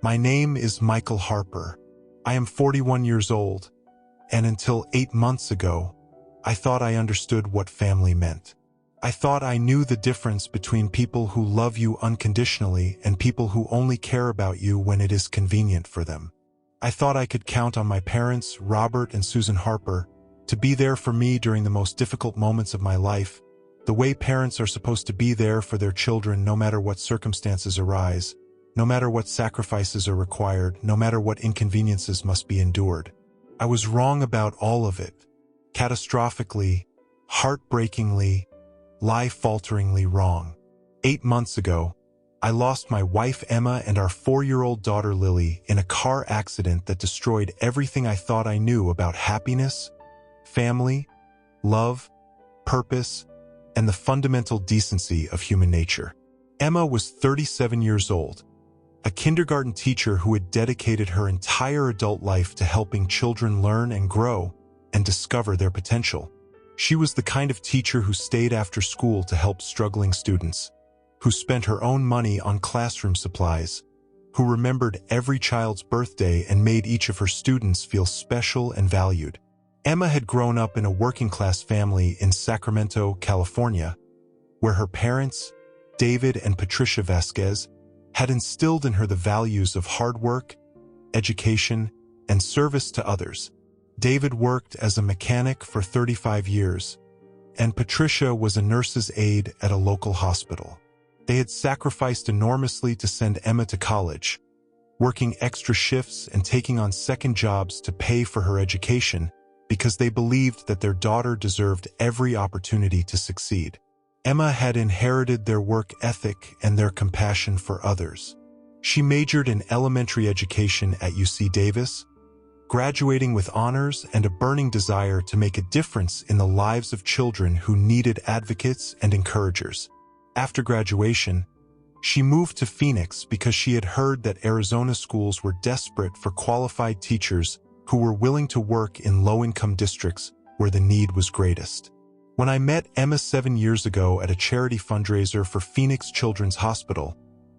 My name is Michael Harper. I am 41 years old, and until 8 months ago, I thought I understood what family meant. I thought I knew the difference between people who love you unconditionally and people who only care about you when it is convenient for them. I thought I could count on my parents, Robert and Susan Harper, to be there for me during the most difficult moments of my life, the way parents are supposed to be there for their children no matter what circumstances arise, no matter what sacrifices are required, no matter what inconveniences must be endured. I was wrong about all of it. Catastrophically, heartbreakingly, life-falteringly wrong. 8 months ago, I lost my wife Emma and our 4-year-old daughter Lily in a car accident that destroyed everything I thought I knew about happiness, family, love, purpose, and the fundamental decency of human nature. Emma was 37 years old, a kindergarten teacher who had dedicated her entire adult life to helping children learn and grow and discover their potential. She was the kind of teacher who stayed after school to help struggling students, who spent her own money on classroom supplies, who remembered every child's birthday and made each of her students feel special and valued. Emma had grown up in a working-class family in Sacramento, California, where her parents, David and Patricia Vasquez, had instilled in her the values of hard work, education, and service to others. David worked as a mechanic for 35 years, and Patricia was a nurse's aide at a local hospital. They had sacrificed enormously to send Emma to college, working extra shifts and taking on second jobs to pay for her education because they believed that their daughter deserved every opportunity to succeed. Emma had inherited their work ethic and their compassion for others. She majored in elementary education at UC Davis, graduating with honors and a burning desire to make a difference in the lives of children who needed advocates and encouragers. After graduation, she moved to Phoenix because she had heard that Arizona schools were desperate for qualified teachers who were willing to work in low-income districts where the need was greatest. When I met Emma 7 years ago at a charity fundraiser for Phoenix Children's Hospital,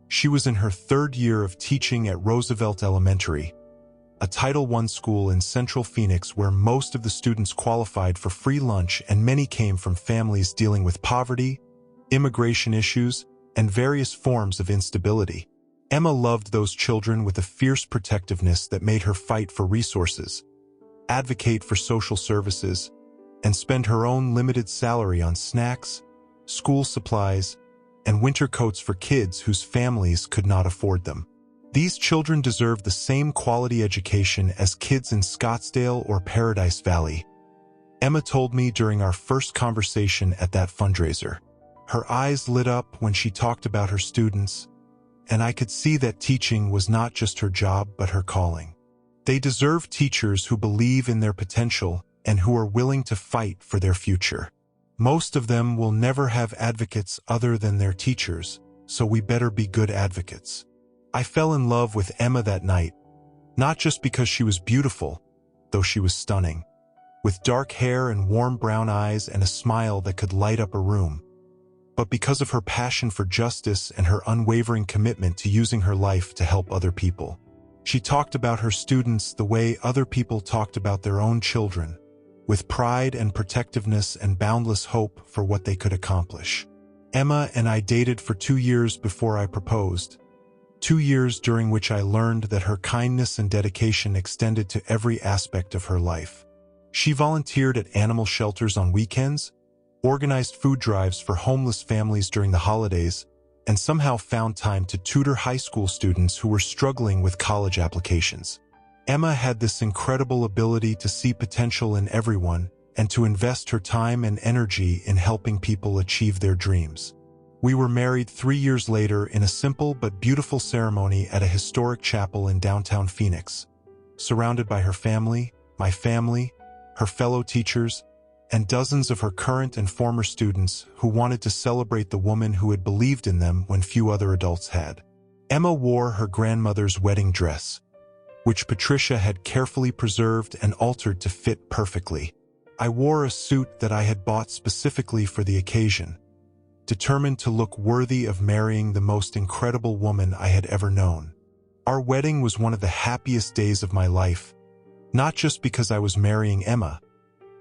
she was in her 3rd year of teaching at Roosevelt Elementary, a Title I school in Central Phoenix where most of the students qualified for free lunch and many came from families dealing with poverty, immigration issues, and various forms of instability. Emma loved those children with a fierce protectiveness that made her fight for resources, advocate for social services, and spend her own limited salary on snacks, school supplies, and winter coats for kids whose families could not afford them. These children deserve the same quality education as kids in Scottsdale or Paradise Valley, Emma told me during our first conversation at that fundraiser. Her eyes lit up when she talked about her students, and I could see that teaching was not just her job but her calling. They deserve teachers who believe in their potential and who are willing to fight for their future. Most of them will never have advocates other than their teachers, so we better be good advocates. I fell in love with Emma that night, not just because she was beautiful, though she was stunning, with dark hair and warm brown eyes and a smile that could light up a room, but because of her passion for justice and her unwavering commitment to using her life to help other people. She talked about her students the way other people talked about their own children, with pride and protectiveness and boundless hope for what they could accomplish. Emma and I dated for 2 years before I proposed, 2 years during which I learned that her kindness and dedication extended to every aspect of her life. She volunteered at animal shelters on weekends, organized food drives for homeless families during the holidays, and somehow found time to tutor high school students who were struggling with college applications. Emma had this incredible ability to see potential in everyone and to invest her time and energy in helping people achieve their dreams. We were married 3 years later in a simple but beautiful ceremony at a historic chapel in downtown Phoenix, surrounded by her family, my family, her fellow teachers, and dozens of her current and former students who wanted to celebrate the woman who had believed in them when few other adults had. Emma wore her grandmother's wedding dress, which Patricia had carefully preserved and altered to fit perfectly. I wore a suit that I had bought specifically for the occasion, determined to look worthy of marrying the most incredible woman I had ever known. Our wedding was one of the happiest days of my life, not just because I was marrying Emma,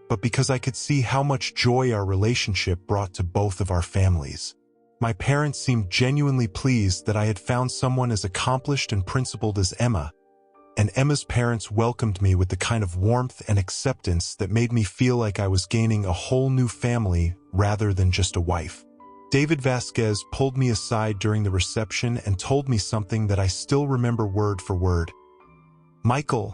but because I could see how much joy our relationship brought to both of our families. My parents seemed genuinely pleased that I had found someone as accomplished and principled as Emma, and Emma's parents welcomed me with the kind of warmth and acceptance that made me feel like I was gaining a whole new family rather than just a wife. David Vasquez pulled me aside during the reception and told me something that I still remember word for word. "Michael,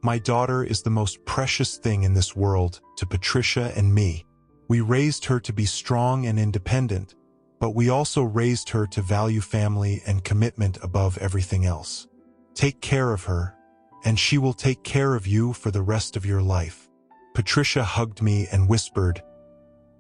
my daughter is the most precious thing in this world to Patricia and me. We raised her to be strong and independent, but we also raised her to value family and commitment above everything else. Take care of her, and she will take care of you for the rest of your life." Patricia hugged me and whispered,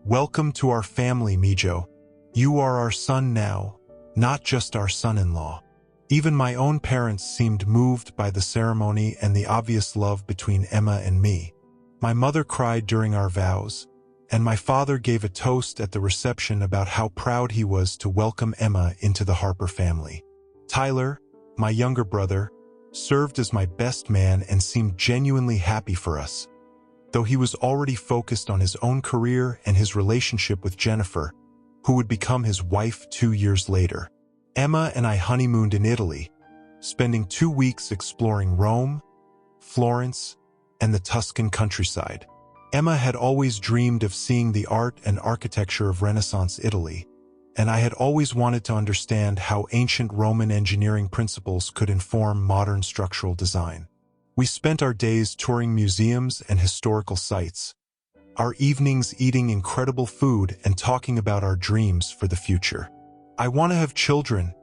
"Welcome to our family, Mijo. You are our son now, not just our son-in-law." Even my own parents seemed moved by the ceremony and the obvious love between Emma and me. My mother cried during our vows, and my father gave a toast at the reception about how proud he was to welcome Emma into the Harper family. Tyler, my younger brother, served as my best man and seemed genuinely happy for us. Though he was already focused on his own career and his relationship with Jennifer, who would become his wife 2 years later. Emma and I honeymooned in Italy, spending 2 weeks exploring Rome, Florence, and the Tuscan countryside. Emma had always dreamed of seeing the art and architecture of Renaissance Italy, and I had always wanted to understand how ancient Roman engineering principles could inform modern structural design. We spent our days touring museums and historical sites, our evenings eating incredible food and talking about our dreams for the future. "I want to have children,"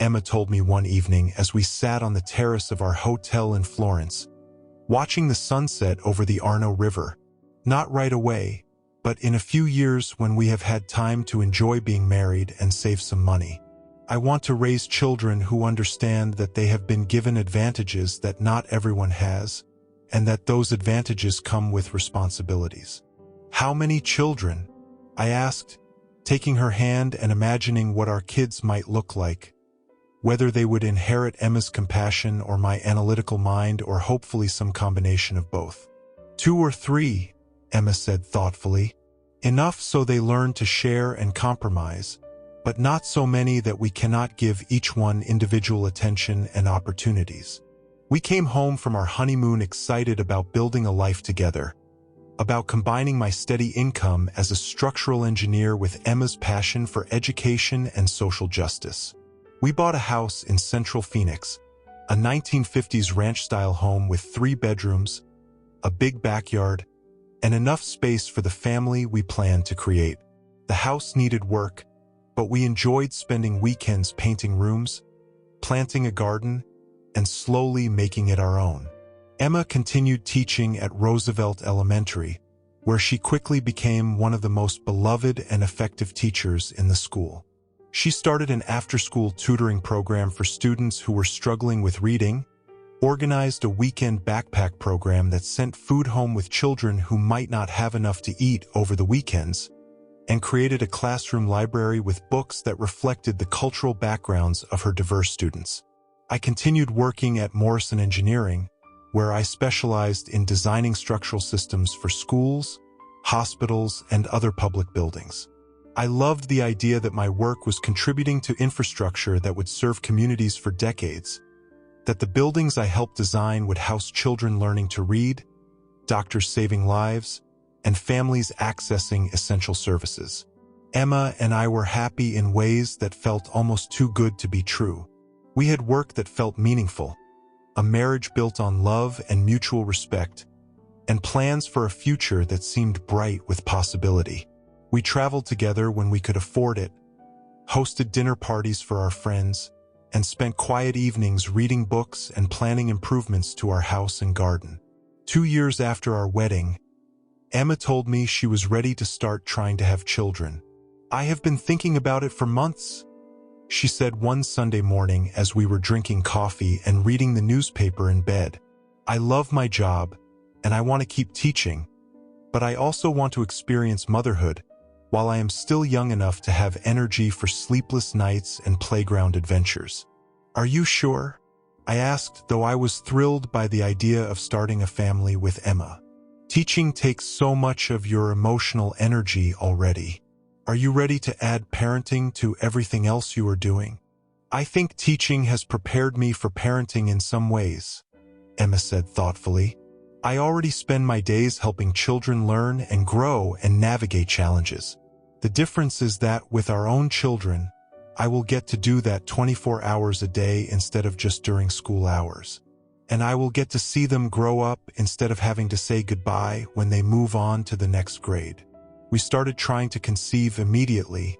Emma told me one evening as we sat on the terrace of our hotel in Florence, watching the sunset over the Arno River. "Not right away, but in a few years when we have had time to enjoy being married and save some money. I want to raise children who understand that they have been given advantages that not everyone has, and that those advantages come with responsibilities." "How many children?" I asked, taking her hand and imagining what our kids might look like, whether they would inherit Emma's compassion or my analytical mind, or hopefully some combination of both. 2 or 3, Emma said thoughtfully. "Enough so they learn to share and compromise, but not so many that we cannot give each one individual attention and opportunities." We came home from our honeymoon excited about building a life together, about combining my steady income as a structural engineer with Emma's passion for education and social justice. We bought a house in Central Phoenix, a 1950s ranch-style home with 3 bedrooms, a big backyard, and enough space for the family we planned to create. The house needed work, but we enjoyed spending weekends painting rooms, planting a garden, and slowly making it our own. Emma continued teaching at Roosevelt Elementary, where she quickly became one of the most beloved and effective teachers in the school. She started an after-school tutoring program for students who were struggling with reading, organized a weekend backpack program that sent food home with children who might not have enough to eat over the weekends, and created a classroom library with books that reflected the cultural backgrounds of her diverse students. I continued working at Morrison Engineering, where I specialized in designing structural systems for schools, hospitals, and other public buildings. I loved the idea that my work was contributing to infrastructure that would serve communities for decades, that the buildings I helped design would house children learning to read, doctors saving lives, and families accessing essential services. Emma and I were happy in ways that felt almost too good to be true. We had work that felt meaningful, a marriage built on love and mutual respect, and plans for a future that seemed bright with possibility. We traveled together when we could afford it, hosted dinner parties for our friends, and spent quiet evenings reading books and planning improvements to our house and garden. 2 years after our wedding, Emma told me she was ready to start trying to have children. "I have been thinking about it for months," she said one Sunday morning as we were drinking coffee and reading the newspaper in bed. "I love my job, and I want to keep teaching, but I also want to experience motherhood while I am still young enough to have energy for sleepless nights and playground adventures." "Are you sure?" I asked, though I was thrilled by the idea of starting a family with Emma. Teaching takes so much of your emotional energy already. Are you ready to add parenting to everything else you are doing? I think teaching has prepared me for parenting in some ways, Emma said thoughtfully. I already spend my days helping children learn and grow and navigate challenges. The difference is that with our own children, I will get to do that 24 hours a day instead of just during school hours. And I will get to see them grow up instead of having to say goodbye when they move on to the next grade. We started trying to conceive immediately,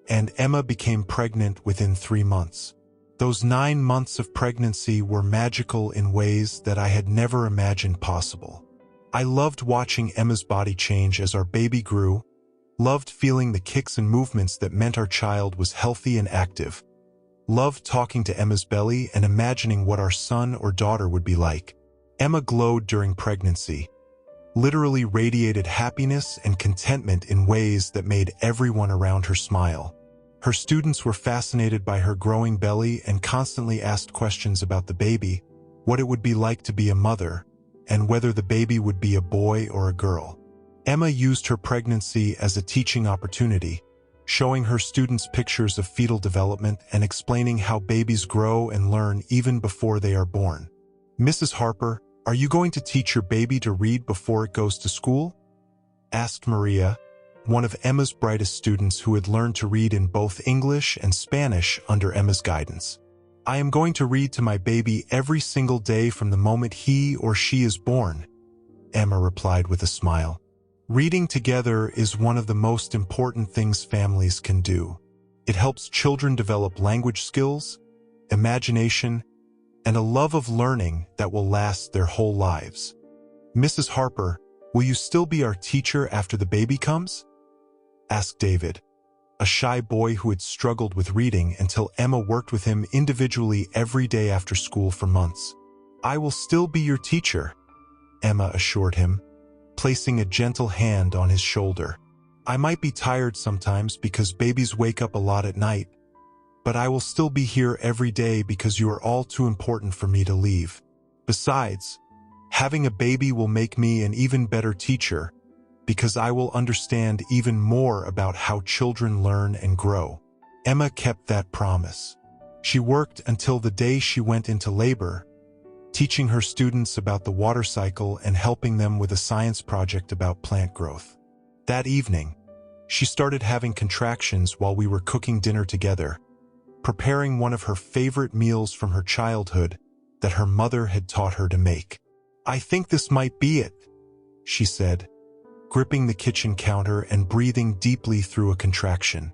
and Emma became pregnant within 3 months. Those 9 months of pregnancy were magical in ways that I had never imagined possible. I loved watching Emma's body change as our baby grew, loved feeling the kicks and movements that meant our child was healthy and active, loved talking to Emma's belly and imagining what our son or daughter would be like. Emma glowed during pregnancy, literally radiated happiness and contentment in ways that made everyone around her smile. Her students were fascinated by her growing belly and constantly asked questions about the baby, what it would be like to be a mother, and whether the baby would be a boy or a girl. Emma used her pregnancy as a teaching opportunity, showing her students pictures of fetal development and explaining how babies grow and learn even before they are born. Mrs. Harper, are you going to teach your baby to read before it goes to school? Asked Maria, one of Emma's brightest students who had learned to read in both English and Spanish under Emma's guidance. I am going to read to my baby every single day from the moment he or she is born, Emma replied with a smile. Reading together is one of the most important things families can do. It helps children develop language skills, imagination, and a love of learning that will last their whole lives. Mrs. Harper, will you still be our teacher after the baby comes? Asked David, a shy boy who had struggled with reading until Emma worked with him individually every day after school for months. I will still be your teacher, Emma assured him, placing a gentle hand on his shoulder. I might be tired sometimes because babies wake up a lot at night, but I will still be here every day because you are all too important for me to leave. Besides, having a baby will make me an even better teacher because I will understand even more about how children learn and grow. Emma kept that promise. She worked until the day she went into labor, teaching her students about the water cycle and helping them with a science project about plant growth. That evening, she started having contractions while we were cooking dinner together, preparing one of her favorite meals from her childhood that her mother had taught her to make. I think this might be it, she said, gripping the kitchen counter and breathing deeply through a contraction.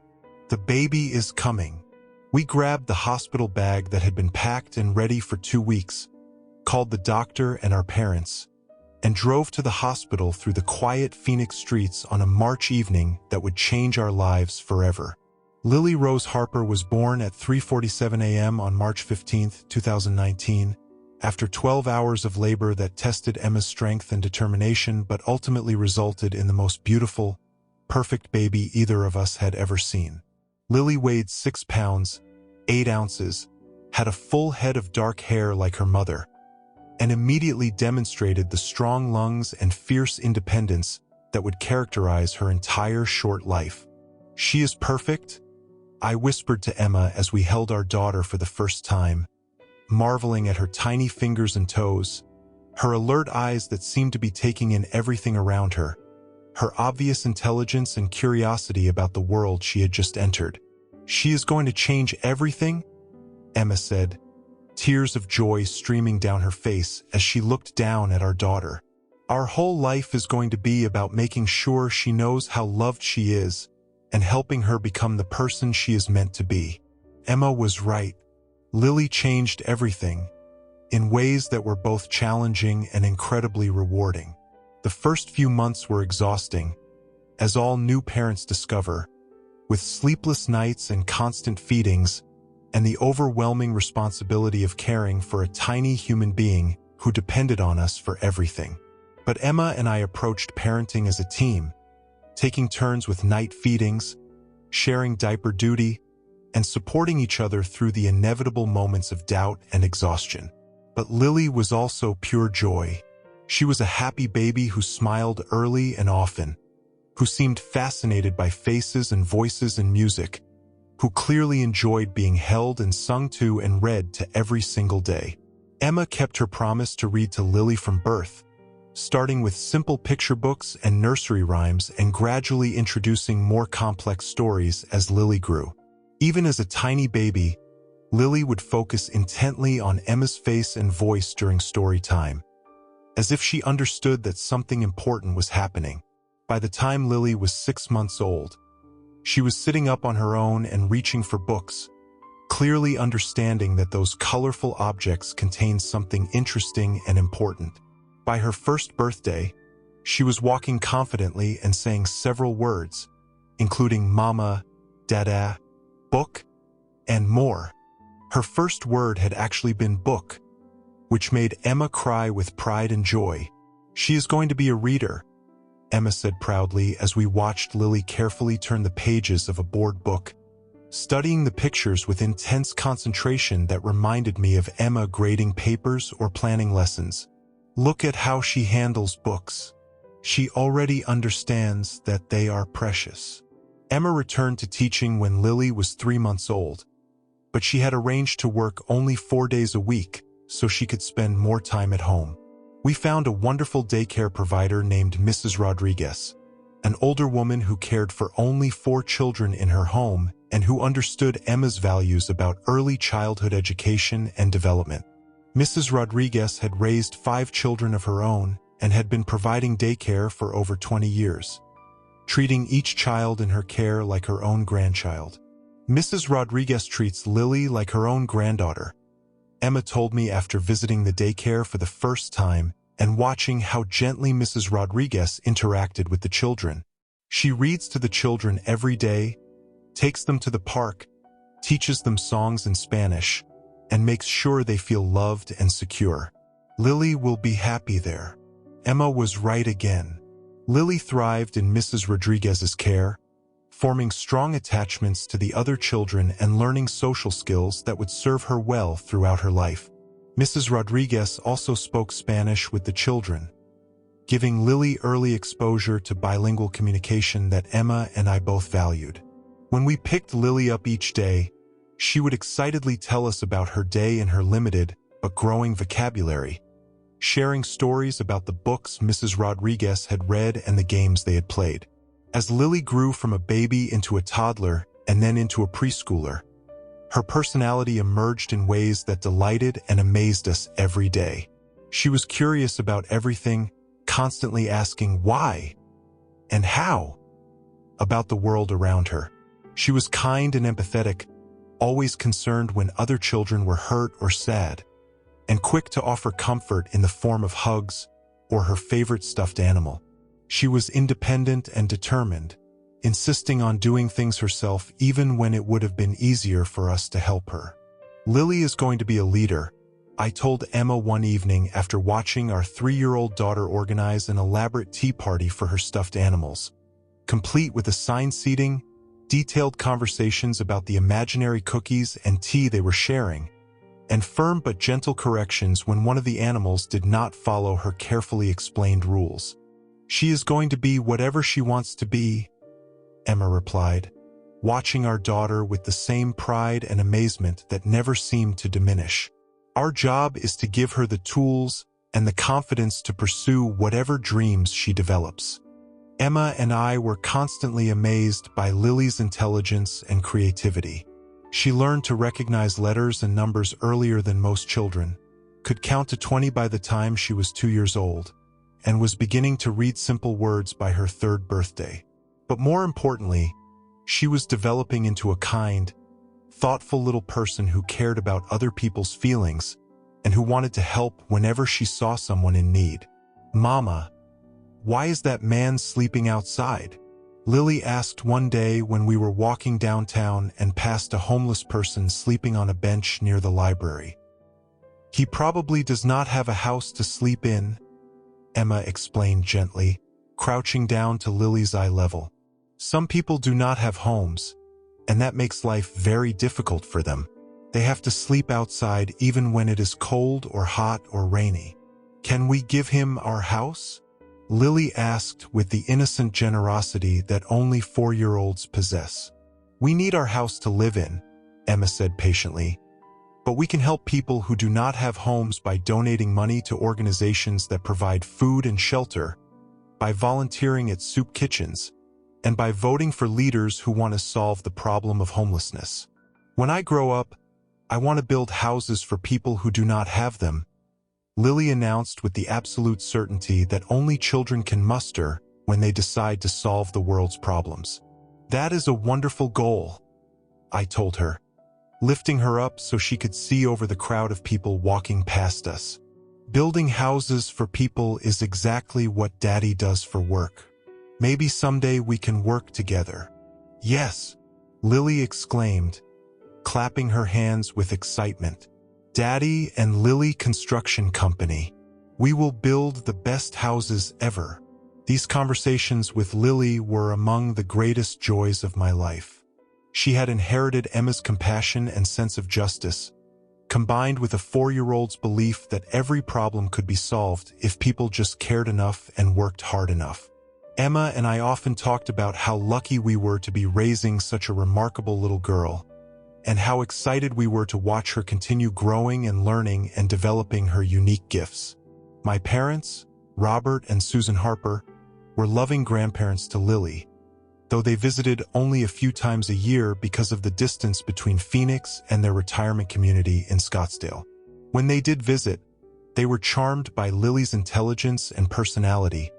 The baby is coming. We grabbed the hospital bag that had been packed and ready for 2 weeks, called the doctor and our parents, and drove to the hospital through the quiet Phoenix streets on a March evening that would change our lives forever. Lily Rose Harper was born at 3:47 a.m. on March 15, 2019, after 12 hours of labor that tested Emma's strength and determination but ultimately resulted in the most beautiful, perfect baby either of us had ever seen. Lily weighed 6 pounds, 8 ounces, had a full head of dark hair like her mother, and immediately demonstrated the strong lungs and fierce independence that would characterize her entire short life. She is perfect, I whispered to Emma as we held our daughter for the first time, marveling at her tiny fingers and toes, her alert eyes that seemed to be taking in everything around her, her obvious intelligence and curiosity about the world she had just entered. She is going to change everything, Emma said, tears of joy streaming down her face as she looked down at our daughter. Our whole life is going to be about making sure she knows how loved she is and helping her become the person she is meant to be. Emma was right. Lily changed everything, in ways that were both challenging and incredibly rewarding. The first few months were exhausting, as all new parents discover, with sleepless nights and constant feedings, and the overwhelming responsibility of caring for a tiny human being who depended on us for everything. But Emma and I approached parenting as a team, taking turns with night feedings, sharing diaper duty, and supporting each other through the inevitable moments of doubt and exhaustion. But Lily was also pure joy. She was a happy baby who smiled early and often, who seemed fascinated by faces and voices and music, who clearly enjoyed being held and sung to and read to every single day. Emma kept her promise to read to Lily from birth, starting with simple picture books and nursery rhymes and gradually introducing more complex stories as Lily grew. Even as a tiny baby, Lily would focus intently on Emma's face and voice during story time, as if she understood that something important was happening. By the time Lily was 6 months old, she was sitting up on her own and reaching for books, clearly understanding that those colorful objects contained something interesting and important. By her first birthday, she was walking confidently and saying several words, including mama, dada, book, and more. Her first word had actually been book, which made Emma cry with pride and joy. "She is going to be a reader," Emma said proudly as we watched Lily carefully turn the pages of a board book, studying the pictures with intense concentration that reminded me of Emma grading papers or planning lessons. "Look at how she handles books. She already understands that they are precious." Emma returned to teaching when Lily was 3 months old, but she had arranged to work only 4 days a week so she could spend more time at home. We found a wonderful daycare provider named Mrs. Rodriguez, an older woman who cared for only 4 children in her home and who understood Emma's values about early childhood education and development. Mrs. Rodriguez had raised 5 children of her own and had been providing daycare for over 20 years, treating each child in her care like her own grandchild. Mrs. Rodriguez treats Lily like her own granddaughter, Emma told me after visiting the daycare for the first time and watching how gently Mrs. Rodriguez interacted with the children. She reads to the children every day, takes them to the park, teaches them songs in Spanish, and makes sure they feel loved and secure. Lily will be happy there. Emma was right again. Lily thrived in Mrs. Rodriguez's care, forming strong attachments to the other children and learning social skills that would serve her well throughout her life. Mrs. Rodriguez also spoke Spanish with the children, giving Lily early exposure to bilingual communication that Emma and I both valued. When we picked Lily up each day, she would excitedly tell us about her day and her limited but growing vocabulary, sharing stories about the books Mrs. Rodriguez had read and the games they had played. As Lily grew from a baby into a toddler and then into a preschooler, her personality emerged in ways that delighted and amazed us every day. She was curious about everything, constantly asking why and how about the world around her. She was kind and empathetic, always concerned when other children were hurt or sad, and quick to offer comfort in the form of hugs or her favorite stuffed animal. She was independent and determined, insisting on doing things herself even when it would have been easier for us to help her. "Lily is going to be a leader," I told Emma one evening after watching our 3-year-old daughter organize an elaborate tea party for her stuffed animals, complete with assigned seating, detailed conversations about the imaginary cookies and tea they were sharing, and firm but gentle corrections when one of the animals did not follow her carefully explained rules. "She is going to be whatever she wants to be," Emma replied, watching our daughter with the same pride and amazement that never seemed to diminish. "Our job is to give her the tools and the confidence to pursue whatever dreams she develops." Emma and I were constantly amazed by Lily's intelligence and creativity. She learned to recognize letters and numbers earlier than most children, could count to 20 by the time she was 2 years old, and was beginning to read simple words by her 3rd birthday. But more importantly, she was developing into a kind, thoughtful little person who cared about other people's feelings and who wanted to help whenever she saw someone in need. "Mama, why is that man sleeping outside?" Lily asked one day when we were walking downtown and passed a homeless person sleeping on a bench near the library. "He probably does not have a house to sleep in," Emma explained gently, crouching down to Lily's eye level. "Some people do not have homes, and that makes life very difficult for them. They have to sleep outside even when it is cold or hot or rainy. Can we give him our house? Lily asked with the innocent generosity that only 4-year-olds possess. We need our house to live in, Emma said patiently. But we can help people who do not have homes by donating money to organizations that provide food and shelter, by volunteering at soup kitchens, and by voting for leaders who want to solve the problem of homelessness. When I grow up, I want to build houses for people who do not have them, Lily announced with the absolute certainty that only children can muster when they decide to solve the world's problems. That is a wonderful goal, I told her, lifting her up so she could see over the crowd of people walking past us. Building houses for people is exactly what Daddy does for work. Maybe someday we can work together. Yes, Lily exclaimed, clapping her hands with excitement. Daddy and Lily Construction Company. We will build the best houses ever. These conversations with Lily were among the greatest joys of my life. She had inherited Emma's compassion and sense of justice, combined with a 4-year-old's belief that every problem could be solved if people just cared enough and worked hard enough. Emma and I often talked about how lucky we were to be raising such a remarkable little girl, and how excited we were to watch her continue growing and learning and developing her unique gifts. My parents, Robert and Susan Harper, were loving grandparents to Lily, though they visited only a few times a year because of the distance between Phoenix and their retirement community in Scottsdale. When they did visit, they were charmed by Lily's intelligence and personality,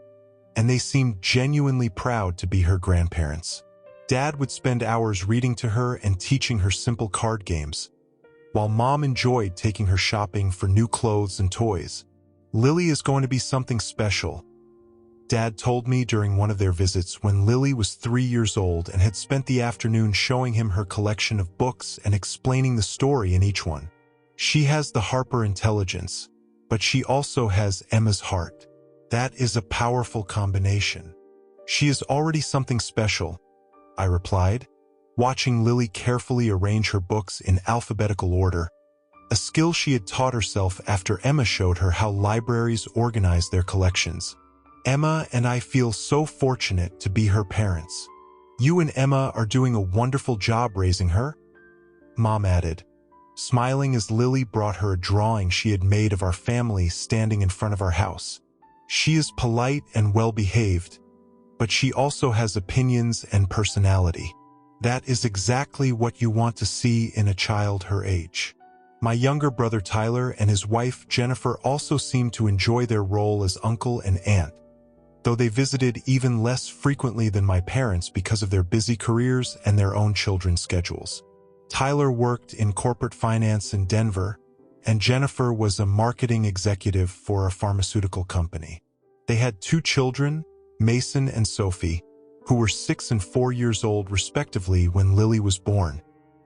and they seemed genuinely proud to be her grandparents. Dad would spend hours reading to her and teaching her simple card games, while Mom enjoyed taking her shopping for new clothes and toys. Lily is going to be something special, Dad told me during one of their visits when Lily was 3 years old and had spent the afternoon showing him her collection of books and explaining the story in each one. She has the Harper intelligence, but she also has Emma's heart. That is a powerful combination. She is already something special, I replied, watching Lily carefully arrange her books in alphabetical order, a skill she had taught herself after Emma showed her how libraries organize their collections. Emma and I feel so fortunate to be her parents. You and Emma are doing a wonderful job raising her, Mom added, smiling as Lily brought her a drawing she had made of our family standing in front of our house. She is polite and well-behaved, but she also has opinions and personality. That is exactly what you want to see in a child her age. My younger brother Tyler and his wife Jennifer also seemed to enjoy their role as uncle and aunt, though they visited even less frequently than my parents because of their busy careers and their own children's schedules. Tyler worked in corporate finance in Denver, and Jennifer was a marketing executive for a pharmaceutical company. They had 2 children, Mason and Sophie, who were 6 and 4 years old respectively when Lily was born.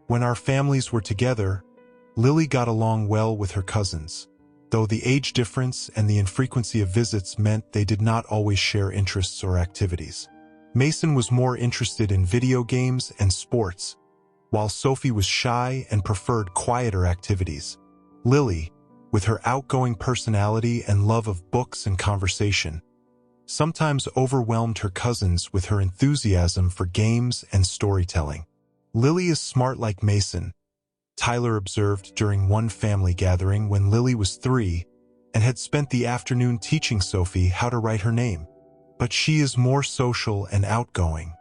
When our families were together, Lily got along well with her cousins, though the age difference and the infrequency of visits meant they did not always share interests or activities. Mason was more interested in video games and sports, while Sophie was shy and preferred quieter activities. Lily, with her outgoing personality and love of books and conversation, sometimes overwhelmed her cousins with her enthusiasm for games and storytelling. Lily is smart like Mason, Tyler observed during one family gathering when Lily was 3 and had spent the afternoon teaching Sophie how to write her name. But she is more social and outgoing.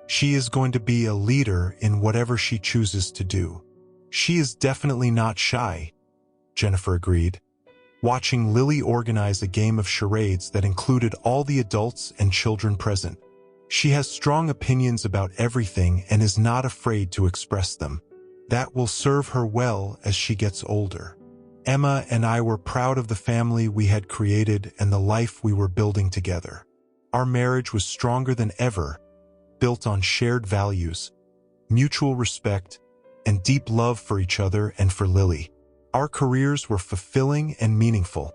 She is going to be a leader in whatever she chooses to do. She is definitely not shy, Jennifer agreed, watching Lily organize a game of charades that included all the adults and children present. She has strong opinions about everything and is not afraid to express them. That will serve her well as she gets older. Emma and I were proud of the family we had created and the life we were building together. Our marriage was stronger than ever, built on shared values, mutual respect, and deep love for each other and for Lily. Our careers were fulfilling and meaningful,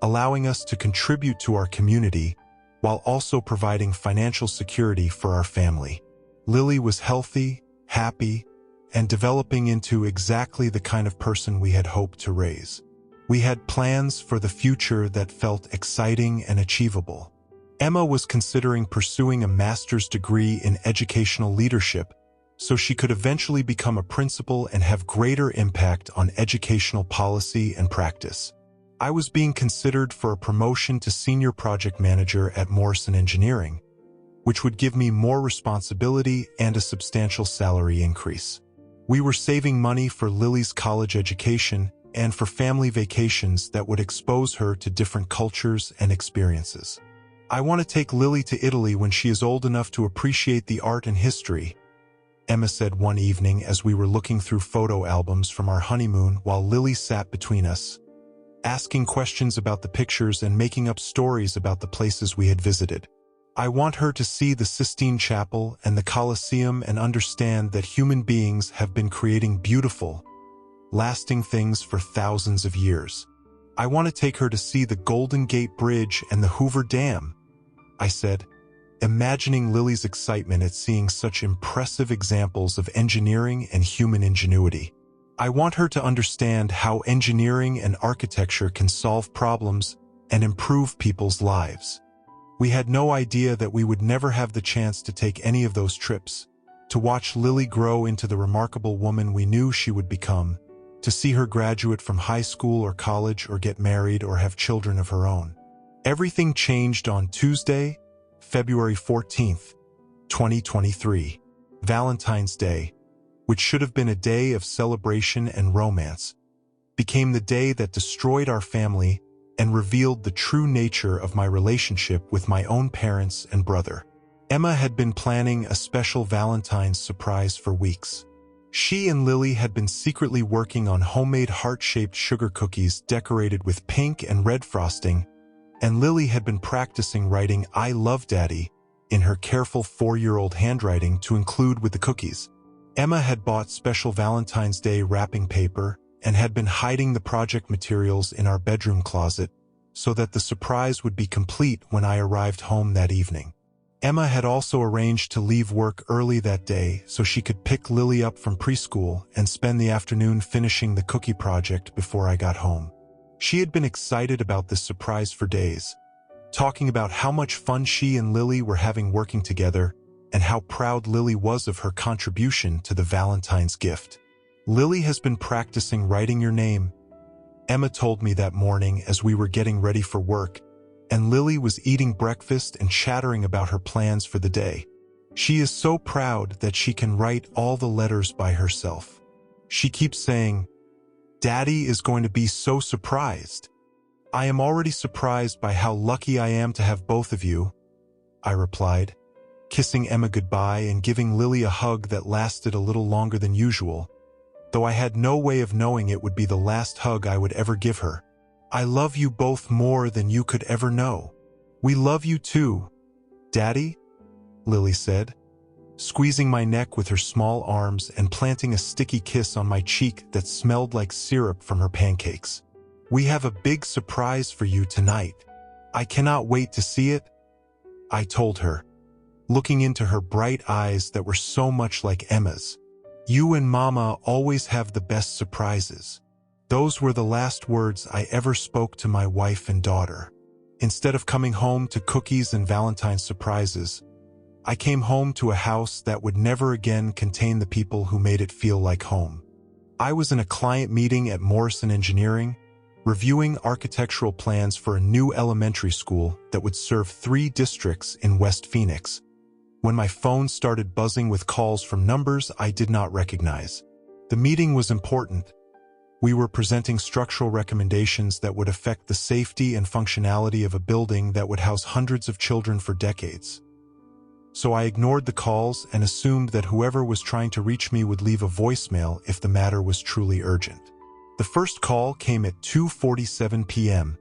allowing us to contribute to our community while also providing financial security for our family. Lily was healthy, happy, and developing into exactly the kind of person we had hoped to raise. We had plans for the future that felt exciting and achievable. Emma was considering pursuing a master's degree in educational leadership so she could eventually become a principal and have greater impact on educational policy and practice. I was being considered for a promotion to senior project manager at Morrison Engineering, which would give me more responsibility and a substantial salary increase. We were saving money for Lily's college education and for family vacations that would expose her to different cultures and experiences. I want to take Lily to Italy when she is old enough to appreciate the art and history, Emma said one evening as we were looking through photo albums from our honeymoon while Lily sat between us, asking questions about the pictures and making up stories about the places we had visited. I want her to see the Sistine Chapel and the Colosseum and understand that human beings have been creating beautiful, lasting things for thousands of years. I want to take her to see the Golden Gate Bridge and the Hoover Dam, I said, imagining Lily's excitement at seeing such impressive examples of engineering and human ingenuity. I want her to understand how engineering and architecture can solve problems and improve people's lives. We had no idea that we would never have the chance to take any of those trips, to watch Lily grow into the remarkable woman we knew she would become, to see her graduate from high school or college or get married or have children of her own. Everything changed on Tuesday, February 14th, 2023, Valentine's Day, which should have been a day of celebration and romance, became the day that destroyed our family and revealed the true nature of my relationship with my own parents and brother. Emma had been planning a special Valentine's surprise for weeks. She and Lily had been secretly working on homemade heart-shaped sugar cookies decorated with pink and red frosting, and Lily had been practicing writing "I love Daddy" in her careful 4-year-old handwriting to include with the cookies. Emma had bought special Valentine's Day wrapping paper and had been hiding the project materials in our bedroom closet so that the surprise would be complete when I arrived home that evening. Emma had also arranged to leave work early that day so she could pick Lily up from preschool and spend the afternoon finishing the cookie project before I got home. She had been excited about this surprise for days, talking about how much fun she and Lily were having working together and how proud Lily was of her contribution to the Valentine's gift. "Lily has been practicing writing your name," Emma told me that morning as we were getting ready for work, and Lily was eating breakfast and chattering about her plans for the day. "She is so proud that she can write all the letters by herself. She keeps saying, 'Daddy is going to be so surprised.' I am already surprised by how lucky I am to have both of you," I replied, kissing Emma goodbye and giving Lily a hug that lasted a little longer than usual, though I had no way of knowing it would be the last hug I would ever give her. "I love you both more than you could ever know." "We love you too, Daddy," Lily said, squeezing my neck with her small arms and planting a sticky kiss on my cheek that smelled like syrup from her pancakes. "We have a big surprise for you tonight. I cannot wait to see it," I told her, looking into her bright eyes that were so much like Emma's. "You and Mama always have the best surprises." Those were the last words I ever spoke to my wife and daughter. Instead of coming home to cookies and Valentine's surprises, I came home to a house that would never again contain the people who made it feel like home. I was in a client meeting at Morrison Engineering, reviewing architectural plans for a new elementary school that would serve 3 districts in West Phoenix, when my phone started buzzing with calls from numbers I did not recognize. The meeting was important. We were presenting structural recommendations that would affect the safety and functionality of a building that would house hundreds of children for decades. So I ignored the calls and assumed that whoever was trying to reach me would leave a voicemail if the matter was truly urgent. The first call came at 2:47 p.m.,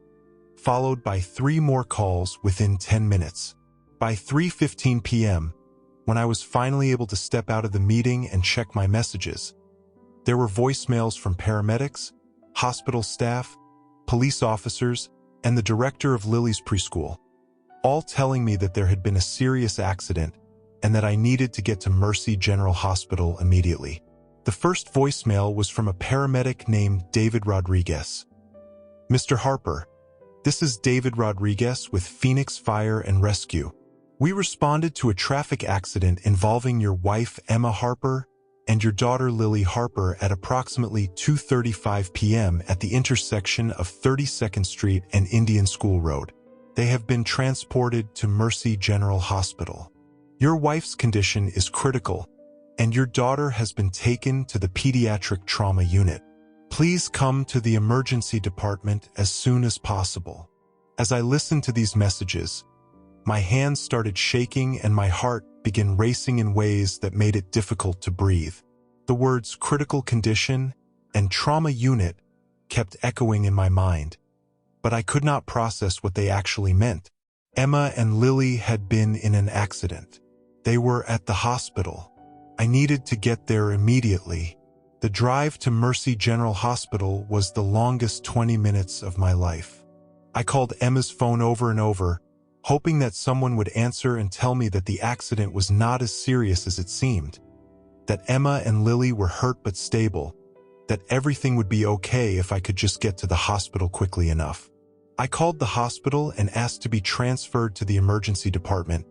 followed by 3 more calls within 10 minutes. By 3:15 p.m., when I was finally able to step out of the meeting and check my messages, there were voicemails from paramedics, hospital staff, police officers, and the director of Lily's preschool, all telling me that there had been a serious accident and that I needed to get to Mercy General Hospital immediately. The first voicemail was from a paramedic named David Rodriguez. "Mr. Harper, this is David Rodriguez with Phoenix Fire and Rescue. We responded to a traffic accident involving your wife Emma Harper and your daughter Lily Harper at approximately 2:35 p.m. at the intersection of 32nd Street and Indian School Road. They have been transported to Mercy General Hospital. Your wife's condition is critical, and your daughter has been taken to the pediatric trauma unit. Please come to the emergency department as soon as possible." As I listened to these messages, my hands started shaking and my heart began racing in ways that made it difficult to breathe. The words critical condition and trauma unit kept echoing in my mind, but I could not process what they actually meant. Emma and Lily had been in an accident. They were at the hospital. I needed to get there immediately. The drive to Mercy General Hospital was the longest 20 minutes of my life. I called Emma's phone over and over, hoping that someone would answer and tell me that the accident was not as serious as it seemed, that Emma and Lily were hurt but stable, that everything would be okay if I could just get to the hospital quickly enough. I called the hospital and asked to be transferred to the emergency department,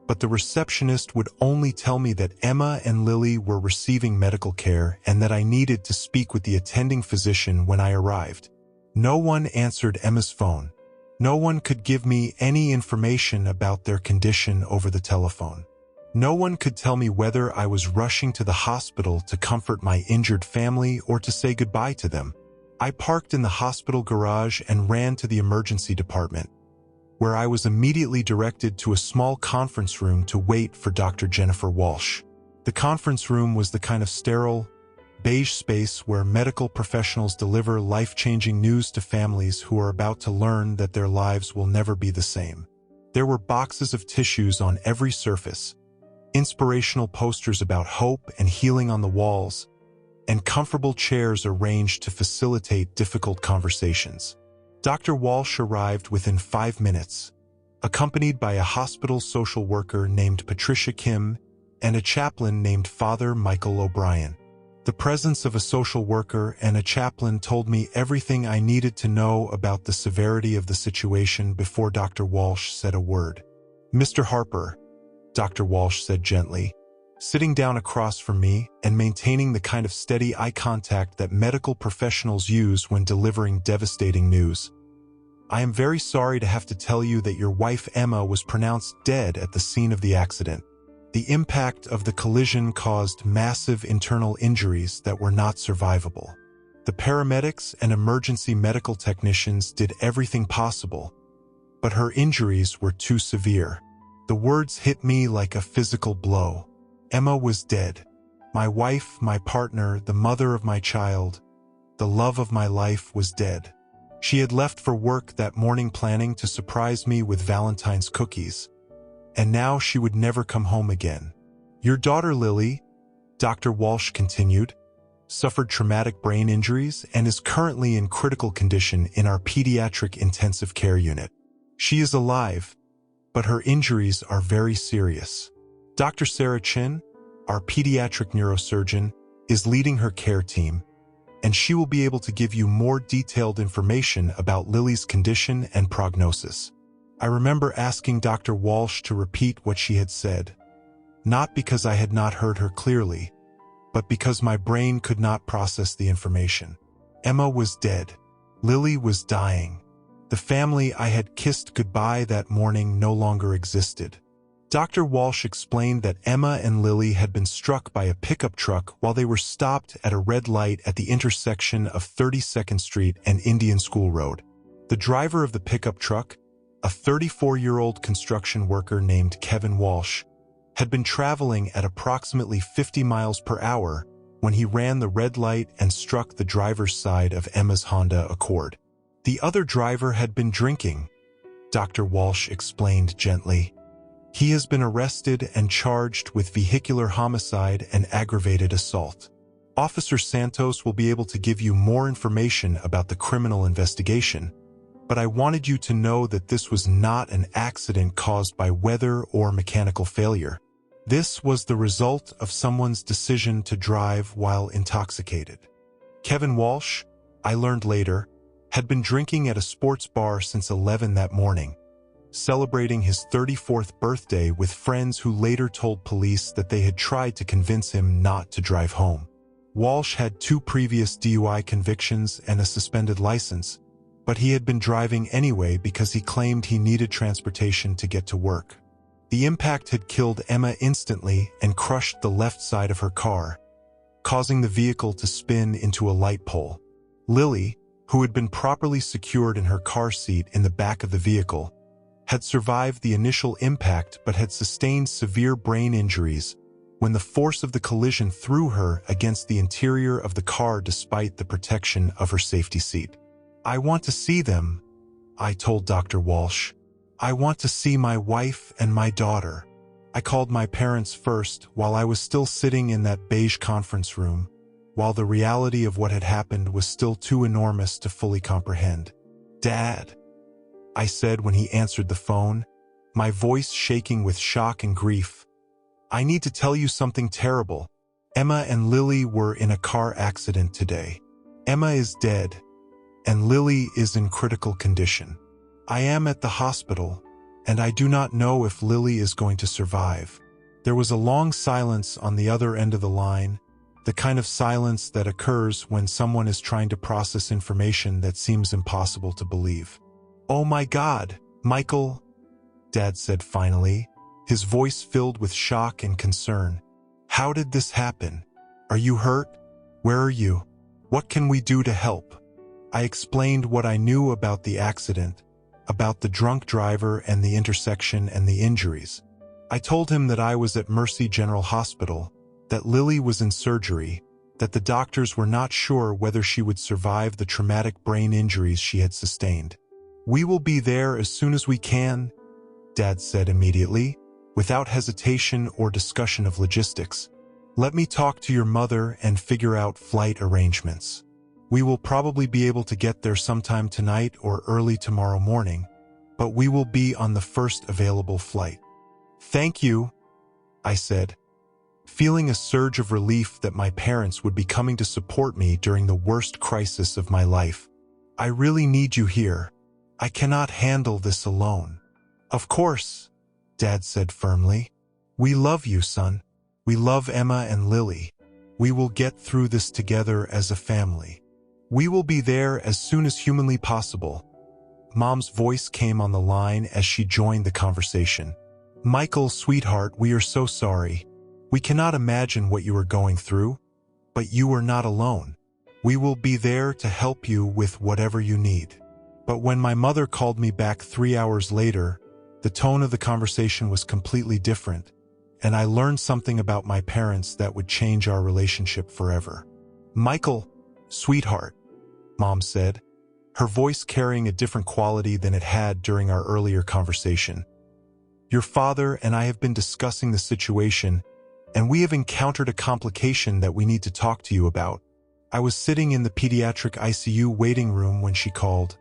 but the receptionist would only tell me that Emma and Lily were receiving medical care and that I needed to speak with the attending physician when I arrived. No one answered Emma's phone. No one could give me any information about their condition over the telephone. No one could tell me whether I was rushing to the hospital to comfort my injured family or to say goodbye to them. I parked in the hospital garage and ran to the emergency department, where I was immediately directed to a small conference room to wait for Dr. Jennifer Walsh. The conference room was the kind of sterile, beige space where medical professionals deliver life-changing news to families who are about to learn that their lives will never be the same. There were boxes of tissues on every surface, inspirational posters about hope and healing on the walls, and comfortable chairs arranged to facilitate difficult conversations. Dr. Walsh arrived within 5 minutes, accompanied by a hospital social worker named Patricia Kim and a chaplain named Father Michael O'Brien. The presence of a social worker and a chaplain told me everything I needed to know about the severity of the situation before Dr. Walsh said a word. "Mr. Harper," Dr. Walsh said gently, sitting down across from me and maintaining the kind of steady eye contact that medical professionals use when delivering devastating news. "I am very sorry to have to tell you that your wife Emma was pronounced dead at the scene of the accident. The impact of the collision caused massive internal injuries that were not survivable. The paramedics and emergency medical technicians did everything possible, but her injuries were too severe." The words hit me like a physical blow. Emma was dead. My wife, my partner, the mother of my child, the love of my life was dead. She had left for work that morning planning to surprise me with Valentine's cookies, and now she would never come home again. "Your daughter Lily," Dr. Walsh continued, "suffered traumatic brain injuries and is currently in critical condition in our pediatric intensive care unit. She is alive, but her injuries are very serious. Dr. Sarah Chin, our pediatric neurosurgeon, is leading her care team, and she will be able to give you more detailed information about Lily's condition and prognosis." I remember asking Dr. Walsh to repeat what she had said, not because I had not heard her clearly, but because my brain could not process the information. Emma was dead. Lily was dying. The family I had kissed goodbye that morning no longer existed. Dr. Walsh explained that Emma and Lily had been struck by a pickup truck while they were stopped at a red light at the intersection of 32nd Street and Indian School Road. The driver of the pickup truck, a 34-year-old construction worker named Kevin Walsh, had been traveling at approximately 50 miles per hour when he ran the red light and struck the driver's side of Emma's Honda Accord. The other driver had been drinking, Dr. Walsh explained gently. He has been arrested and charged with vehicular homicide and aggravated assault. Officer Santos will be able to give you more information about the criminal investigation, but I wanted you to know that this was not an accident caused by weather or mechanical failure. This was the result of someone's decision to drive while intoxicated. Kevin Walsh, I learned later, had been drinking at a sports bar since 11 that morning, celebrating his 34th birthday with friends who later told police that they had tried to convince him not to drive home. Walsh had 2 previous DUI convictions and a suspended license, but he had been driving anyway because he claimed he needed transportation to get to work. The impact had killed Emma instantly and crushed the left side of her car, causing the vehicle to spin into a light pole. Lily, who had been properly secured in her car seat in the back of the vehicle, had survived the initial impact but had sustained severe brain injuries when the force of the collision threw her against the interior of the car despite the protection of her safety seat. "I want to see them," I told Dr. Walsh. "I want to see my wife and my daughter." I called my parents first while I was still sitting in that beige conference room, while the reality of what had happened was still too enormous to fully comprehend. "Dad," I said when he answered the phone, my voice shaking with shock and grief. "I need to tell you something terrible. Emma and Lily were in a car accident today. Emma is dead, and Lily is in critical condition. I am at the hospital, and I do not know if Lily is going to survive." There was a long silence on the other end of the line, the kind of silence that occurs when someone is trying to process information that seems impossible to believe. "Oh my God, Michael," Dad said finally, his voice filled with shock and concern. "How did this happen? Are you hurt? Where are you? What can we do to help?" I explained what I knew about the accident, about the drunk driver and the intersection and the injuries. I told him that I was at Mercy General Hospital, that Lily was in surgery, that the doctors were not sure whether she would survive the traumatic brain injuries she had sustained. "We will be there as soon as we can," Dad said immediately, without hesitation or discussion of logistics. "Let me talk to your mother and figure out flight arrangements. We will probably be able to get there sometime tonight or early tomorrow morning, but we will be on the first available flight." "Thank you," I said, feeling a surge of relief that my parents would be coming to support me during the worst crisis of my life. "I really need you here. I cannot handle this alone." "Of course," Dad said firmly. "We love you, son. We love Emma and Lily. We will get through this together as a family. We will be there as soon as humanly possible." Mom's voice came on the line as she joined the conversation. "Michael, sweetheart, we are so sorry. We cannot imagine what you are going through, but you are not alone. We will be there to help you with whatever you need." But when my mother called me back 3 hours later, the tone of the conversation was completely different, and I learned something about my parents that would change our relationship forever. "Michael, sweetheart," Mom said, her voice carrying a different quality than it had during our earlier conversation. "Your father and I have been discussing the situation, and we have encountered a complication that we need to talk to you about." I was sitting in the pediatric ICU waiting room when she called,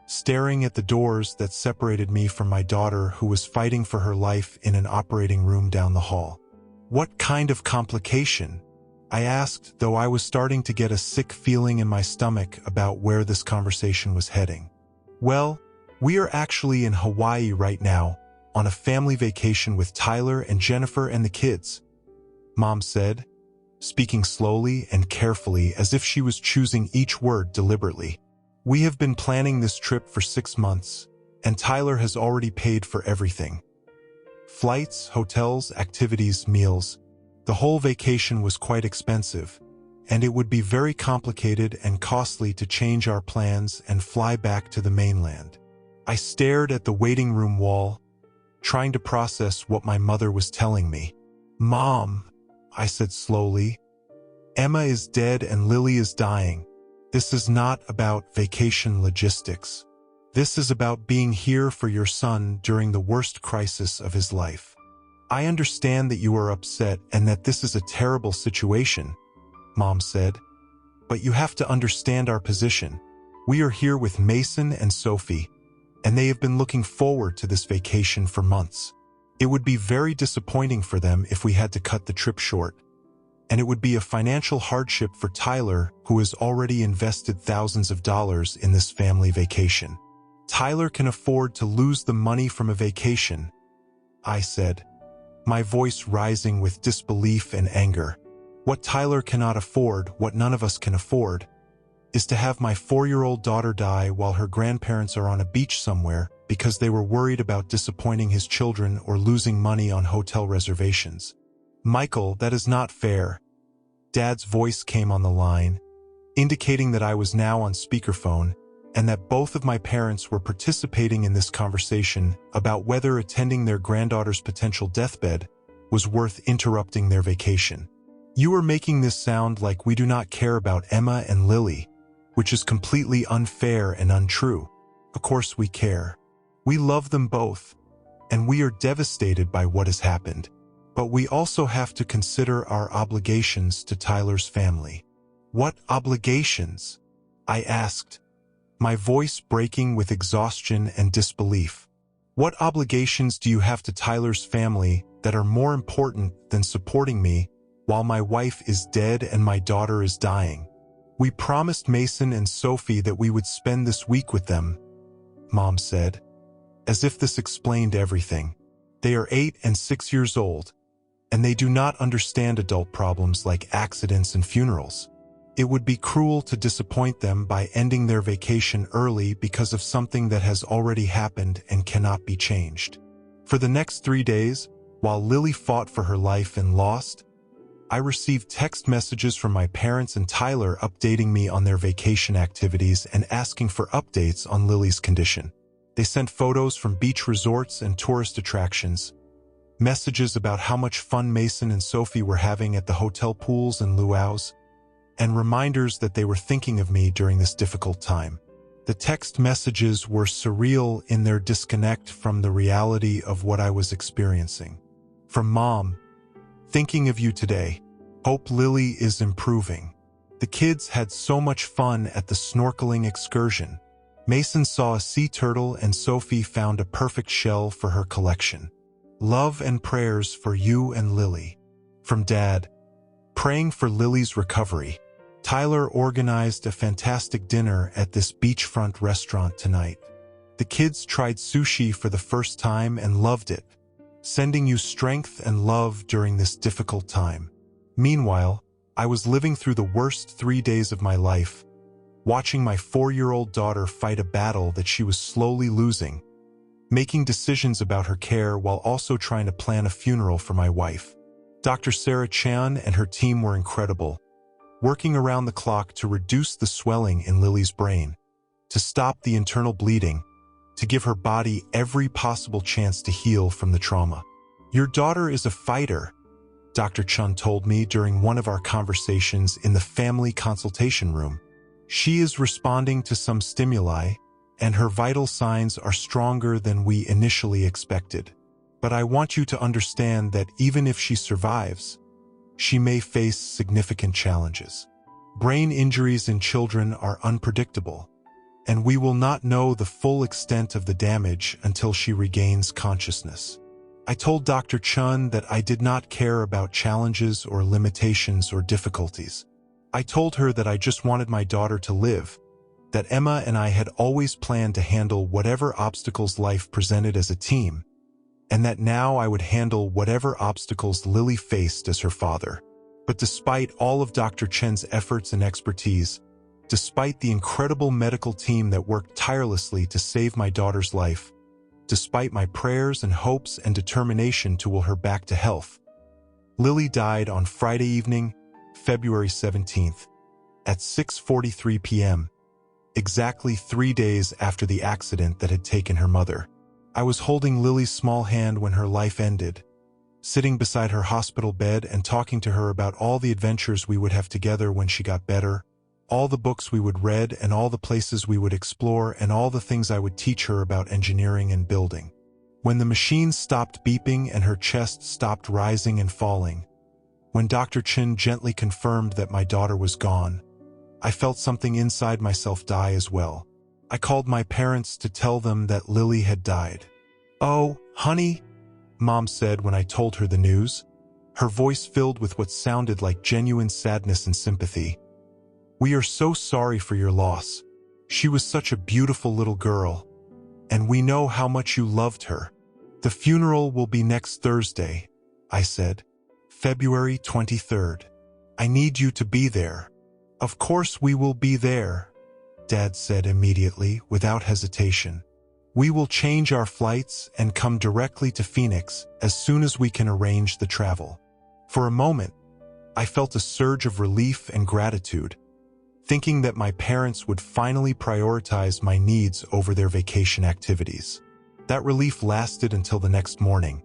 staring at the doors that separated me from my daughter who was fighting for her life in an operating room down the hall. "What kind of complication?" I asked, though I was starting to get a sick feeling in my stomach about where this conversation was heading. "Well, we are actually in Hawaii right now, on a family vacation with Tyler and Jennifer and the kids," Mom said, speaking slowly and carefully as if she was choosing each word deliberately. "We have been planning this trip for 6 months, and Tyler has already paid for everything. Flights, hotels, activities, meals. The whole vacation was quite expensive, and it would be very complicated and costly to change our plans and fly back to the mainland." I stared at the waiting room wall, trying to process what my mother was telling me. "Mom," I said slowly, "Emma is dead and Lily is dying. This is not about vacation logistics. This is about being here for your son during the worst crisis of his life. I understand that you are upset and that this is a terrible situation," Mom said, "but you have to understand our position. We are here with Mason and Sophie, and they have been looking forward to this vacation for months. It would be very disappointing for them if we had to cut the trip short. And it would be a financial hardship for Tyler, who has already invested thousands of dollars in this family vacation. Tyler can afford to lose the money from a vacation, I said, my voice rising with disbelief and anger. What Tyler cannot afford, what none of us can afford, is to have my 4-year-old daughter die while her grandparents are on a beach somewhere because they were worried about disappointing his children or losing money on hotel reservations. Michael, that is not fair. Dad's voice came on the line, indicating that I was now on speakerphone and that both of my parents were participating in this conversation about whether attending their granddaughter's potential deathbed was worth interrupting their vacation. You are making this sound like we do not care about Emma and Lily, which is completely unfair and untrue. Of course we care. We love them both, and we are devastated by what has happened. But we also have to consider our obligations to Tyler's family. What obligations? I asked, my voice breaking with exhaustion and disbelief. What obligations do you have to Tyler's family that are more important than supporting me while my wife is dead and my daughter is dying? We promised Mason and Sophie that we would spend this week with them, Mom said, as if this explained everything. They are 8 and 6 years old, and they do not understand adult problems like accidents and funerals. It would be cruel to disappoint them by ending their vacation early because of something that has already happened and cannot be changed. For the next 3 days, while Lily fought for her life and lost, I received text messages from my parents and Tyler updating me on their vacation activities and asking for updates on Lily's condition. They sent photos from beach resorts and tourist attractions, messages about how much fun Mason and Sophie were having at the hotel pools and luau's, and reminders that they were thinking of me during this difficult time. The text messages were surreal in their disconnect from the reality of what I was experiencing. From Mom, thinking of you today. Hope Lily is improving. The kids had so much fun at the snorkeling excursion. Mason saw a sea turtle and Sophie found a perfect shell for her collection. Love and prayers for you and Lily. From Dad, praying for Lily's recovery. Tyler organized a fantastic dinner at this beachfront restaurant tonight. The kids tried sushi for the first time and loved it, sending you strength and love during this difficult time. Meanwhile, I was living through the worst 3 days of my life, watching my 4-year-old daughter fight a battle that she was slowly losing, making decisions about her care while also trying to plan a funeral for my wife. Dr. Sarah Chan and her team were incredible, working around the clock to reduce the swelling in Lily's brain, to stop the internal bleeding, to give her body every possible chance to heal from the trauma. Your daughter is a fighter, Dr. Chun told me during one of our conversations in the family consultation room. She is responding to some stimuli, and her vital signs are stronger than we initially expected. But I want you to understand that even if she survives, she may face significant challenges. Brain injuries in children are unpredictable, and we will not know the full extent of the damage until she regains consciousness. I told Dr. Chun that I did not care about challenges or limitations or difficulties. I told her that I just wanted my daughter to live, that Emma and I had always planned to handle whatever obstacles life presented as a team, and that now I would handle whatever obstacles Lily faced as her father. But despite all of Dr. Chen's efforts and expertise, despite the incredible medical team that worked tirelessly to save my daughter's life, despite my prayers and hopes and determination to will her back to health, Lily died on Friday evening, February 17th, at 6:43 p.m., exactly 3 days after the accident that had taken her mother. I was holding Lily's small hand when her life ended, sitting beside her hospital bed and talking to her about all the adventures we would have together when she got better, all the books we would read and all the places we would explore and all the things I would teach her about engineering and building. When the machine stopped beeping and her chest stopped rising and falling, when Dr. Chin gently confirmed that my daughter was gone, I felt something inside myself die as well. I called my parents to tell them that Lily had died. "Oh, honey," Mom said when I told her the news, her voice filled with what sounded like genuine sadness and sympathy. "We are so sorry for your loss. She was such a beautiful little girl, and we know how much you loved her." "The funeral will be next Thursday," I said. "February 23rd. I need you to be there." "Of course we will be there," Dad said immediately, without hesitation. "We will change our flights and come directly to Phoenix as soon as we can arrange the travel." For a moment, I felt a surge of relief and gratitude, thinking that my parents would finally prioritize my needs over their vacation activities. That relief lasted until the next morning,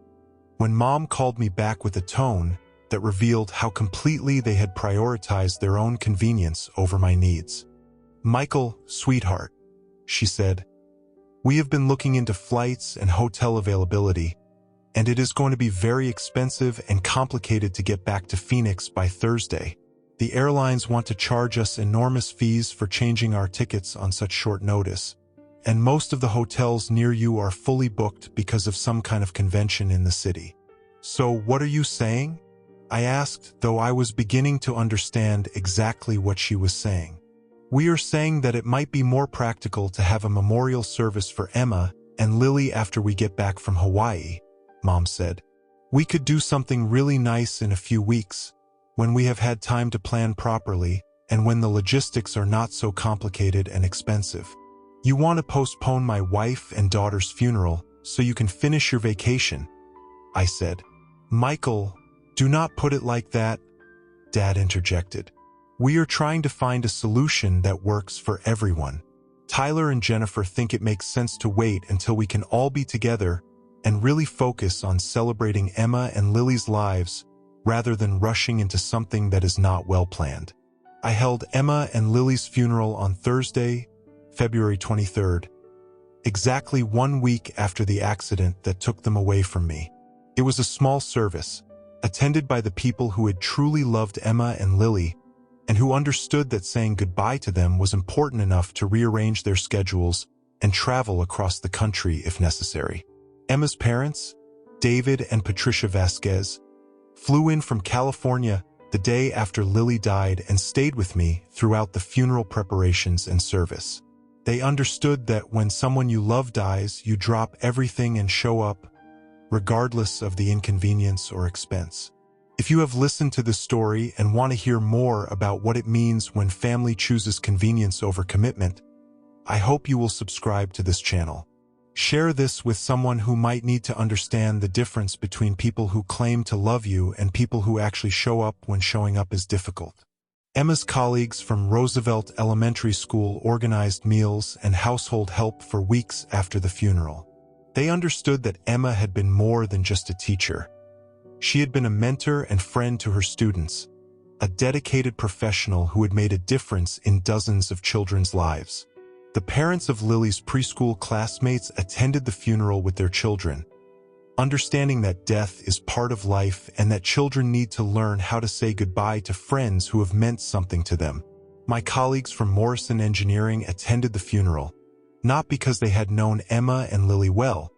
when Mom called me back with a tone that revealed how completely they had prioritized their own convenience over my needs. "Michael, sweetheart," she said, "we have been looking into flights and hotel availability, and it is going to be very expensive and complicated to get back to Phoenix by Thursday. The airlines want to charge us enormous fees for changing our tickets on such short notice, and most of the hotels near you are fully booked because of some kind of convention in the city." "So what are you saying?" I asked, though I was beginning to understand exactly what she was saying. "We are saying that it might be more practical to have a memorial service for Emma and Lily after we get back from Hawaii," Mom said. "We could do something really nice in a few weeks, when we have had time to plan properly and when the logistics are not so complicated and expensive. You want to postpone my wife and daughter's funeral so you can finish your vacation," I said. "Michael, do not put it like that," Dad interjected. "We are trying to find a solution that works for everyone. Tyler and Jennifer think it makes sense to wait until we can all be together and really focus on celebrating Emma and Lily's lives rather than rushing into something that is not well planned." I held Emma and Lily's funeral on Thursday, February 23rd, exactly 1 week after the accident that took them away from me. It was a small service, attended by the people who had truly loved Emma and Lily, and who understood that saying goodbye to them was important enough to rearrange their schedules and travel across the country if necessary. Emma's parents, David and Patricia Vasquez, flew in from California the day after Lily died and stayed with me throughout the funeral preparations and service. They understood that when someone you love dies, you drop everything and show up, regardless of the inconvenience or expense. If you have listened to this story and want to hear more about what it means when family chooses convenience over commitment, I hope you will subscribe to this channel. Share this with someone who might need to understand the difference between people who claim to love you and people who actually show up when showing up is difficult. Emma's colleagues from Roosevelt Elementary School organized meals and household help for weeks after the funeral. They understood that Emma had been more than just a teacher. She had been a mentor and friend to her students, a dedicated professional who had made a difference in dozens of children's lives. The parents of Lily's preschool classmates attended the funeral with their children, understanding that death is part of life and that children need to learn how to say goodbye to friends who have meant something to them. My colleagues from Morrison Engineering attended the funeral, not because they had known Emma and Lily well,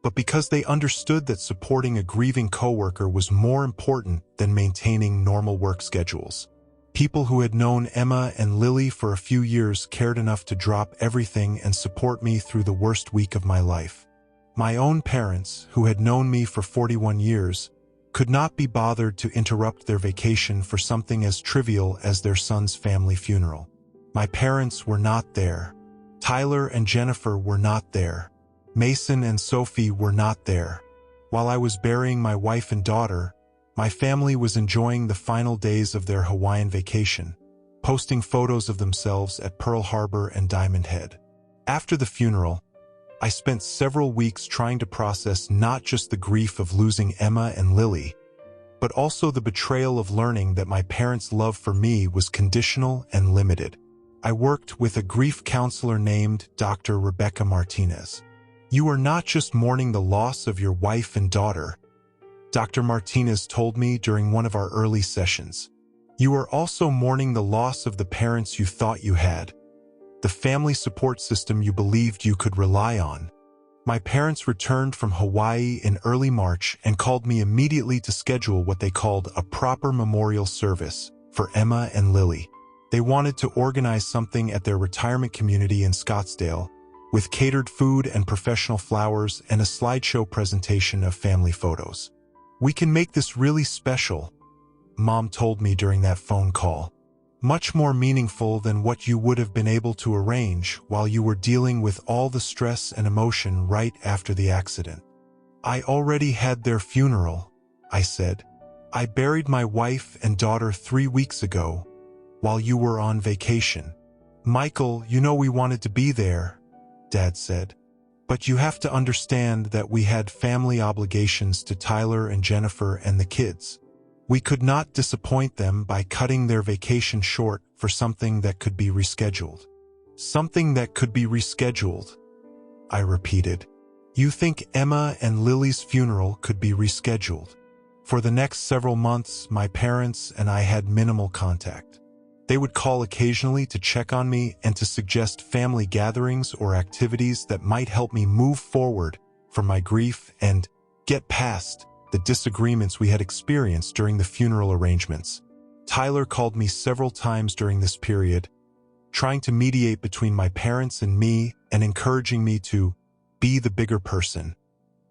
but because they understood that supporting a grieving coworker was more important than maintaining normal work schedules. People who had known Emma and Lily for a few years cared enough to drop everything and support me through the worst week of my life. My own parents, who had known me for 41 years, could not be bothered to interrupt their vacation for something as trivial as their son's family funeral. My parents were not there. Tyler and Jennifer were not there. Mason and Sophie were not there. While I was burying my wife and daughter, my family was enjoying the final days of their Hawaiian vacation, posting photos of themselves at Pearl Harbor and Diamond Head. After the funeral, I spent several weeks trying to process not just the grief of losing Emma and Lily, but also the betrayal of learning that my parents' love for me was conditional and limited. I worked with a grief counselor named Dr. Rebecca Martinez. "You are not just mourning the loss of your wife and daughter," Dr. Martinez told me during one of our early sessions. "You are also mourning the loss of the parents you thought you had, the family support system you believed you could rely on, My parents returned from Hawaii in early March and called me immediately to schedule what they called a proper memorial service for Emma and Lily. They wanted to organize something at their retirement community in Scottsdale, with catered food and professional flowers and a slideshow presentation of family photos. "We can make this really special," Mom told me during that phone call. "Much more meaningful than what you would have been able to arrange while you were dealing with all the stress and emotion right after the accident." "I already had their funeral," I said. "I buried my wife and daughter 3 weeks ago, while you were on vacation." "Michael, you know we wanted to be there," Dad said. "But you have to understand that we had family obligations to Tyler and Jennifer and the kids. We could not disappoint them by cutting their vacation short for something that could be rescheduled." "Something that could be rescheduled," I repeated. "You think Emma and Lily's funeral could be rescheduled?" For the next several months, my parents and I had minimal contact. They would call occasionally to check on me and to suggest family gatherings or activities that might help me move forward from my grief and get past the disagreements we had experienced during the funeral arrangements. Tyler called me several times during this period, trying to mediate between my parents and me and encouraging me to be the bigger person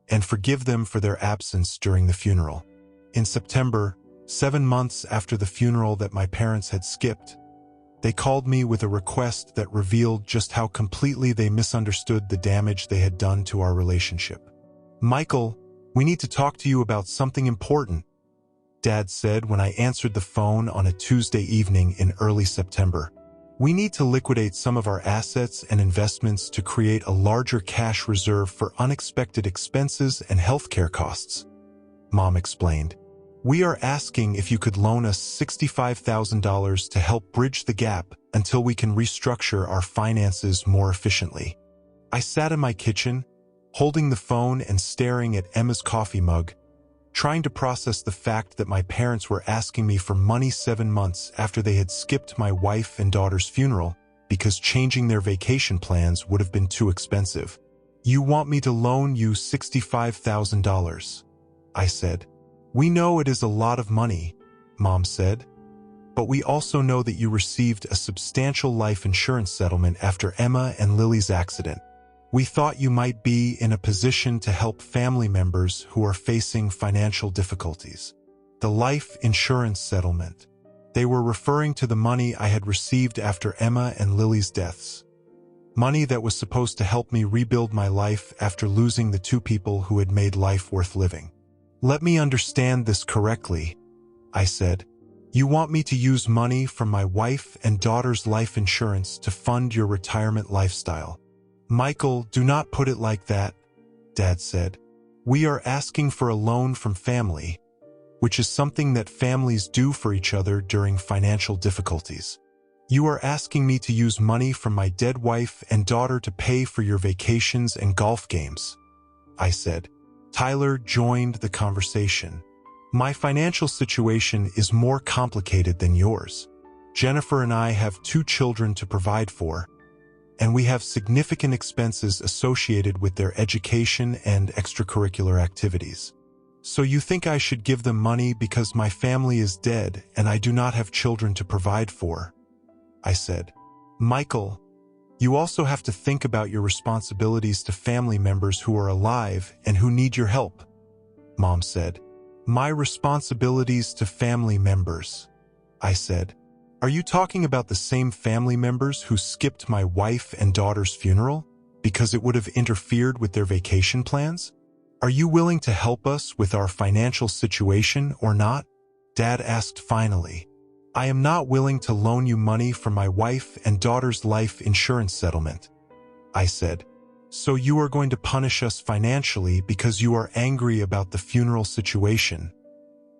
and forgive them for their absence during the funeral. In September, 7 months after the funeral that my parents had skipped, they called me with a request that revealed just how completely they misunderstood the damage they had done to our relationship. "Michael, we need to talk to you about something important," Dad said when I answered the phone on a Tuesday evening in early September. "We need to liquidate some of our assets and investments to create a larger cash reserve for unexpected expenses and healthcare costs," Mom explained. "We are asking if you could loan us $65,000 to help bridge the gap until we can restructure our finances more efficiently." I sat in my kitchen, holding the phone and staring at Emma's coffee mug, trying to process the fact that my parents were asking me for money 7 months after they had skipped my wife and daughter's funeral because changing their vacation plans would have been too expensive. "You want me to loan you $65,000, I said. "We know it is a lot of money," Mom said, "but we also know that you received a substantial life insurance settlement after Emma and Lily's accident. We thought you might be in a position to help family members who are facing financial difficulties." The life insurance settlement. They were referring to the money I had received after Emma and Lily's deaths. Money that was supposed to help me rebuild my life after losing the 2 people who had made life worth living. "Let me understand this correctly," I said. "You want me to use money from my wife and daughter's life insurance to fund your retirement lifestyle?" "Michael, do not put it like that," Dad said. "We are asking for a loan from family, which is something that families do for each other during financial difficulties. You are asking me to use money from my dead wife and daughter to pay for your vacations and golf games," I said. Tyler joined the conversation. "My financial situation is more complicated than yours. Jennifer and I have 2 children to provide for, and we have significant expenses associated with their education and extracurricular activities. So you think I should give them money because my family is dead and I do not have children to provide for?" I said. "Michael, you also have to think about your responsibilities to family members who are alive and who need your help," Mom said. "My responsibilities to family members," I said. "Are you talking about the same family members who skipped my wife and daughter's funeral because it would have interfered with their vacation plans? Are you willing to help us with our financial situation or not?" Dad asked finally. "I am not willing to loan you money from my wife and daughter's life insurance settlement," I said. "So you are going to punish us financially because you are angry about the funeral situation,"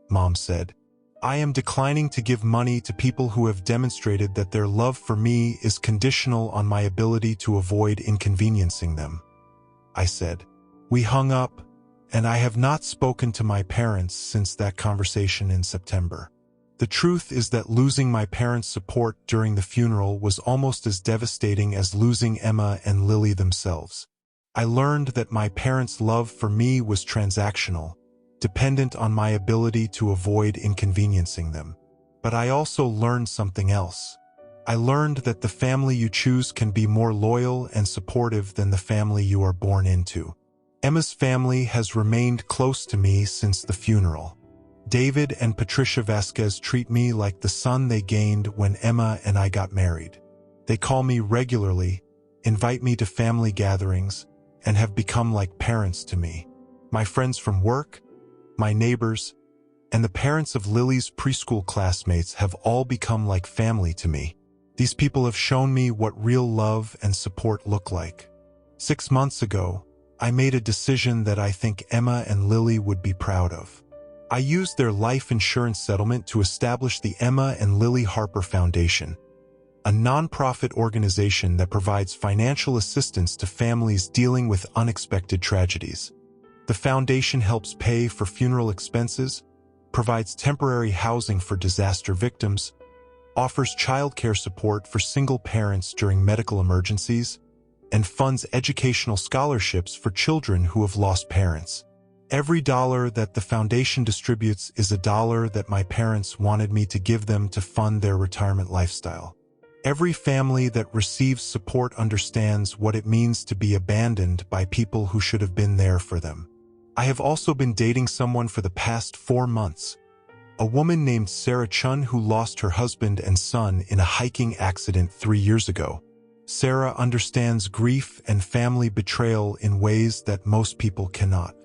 Mom said. "I am declining to give money to people who have demonstrated that their love for me is conditional on my ability to avoid inconveniencing them," I said. We hung up, and I have not spoken to my parents since that conversation in September. The truth is that losing my parents' support during the funeral was almost as devastating as losing Emma and Lily themselves. I learned that my parents' love for me was transactional, dependent on my ability to avoid inconveniencing them. But I also learned something else. I learned that the family you choose can be more loyal and supportive than the family you are born into. Emma's family has remained close to me since the funeral. David and Patricia Vasquez treat me like the son they gained when Emma and I got married. They call me regularly, invite me to family gatherings, and have become like parents to me. My friends from work, my neighbors, and the parents of Lily's preschool classmates have all become like family to me. These people have shown me what real love and support look like. 6 months ago, I made a decision that I think Emma and Lily would be proud of. I used their life insurance settlement to establish the Emma and Lily Harper Foundation, a nonprofit organization that provides financial assistance to families dealing with unexpected tragedies. The foundation helps pay for funeral expenses, provides temporary housing for disaster victims, offers childcare support for single parents during medical emergencies, and funds educational scholarships for children who have lost parents. Every dollar that the foundation distributes is a dollar that my parents wanted me to give them to fund their retirement lifestyle. Every family that receives support understands what it means to be abandoned by people who should have been there for them. I have also been dating someone for the past 4 months, a woman named Sarah Chun who lost her husband and son in a hiking accident 3 years ago. Sarah understands grief and family betrayal in ways that most people cannot.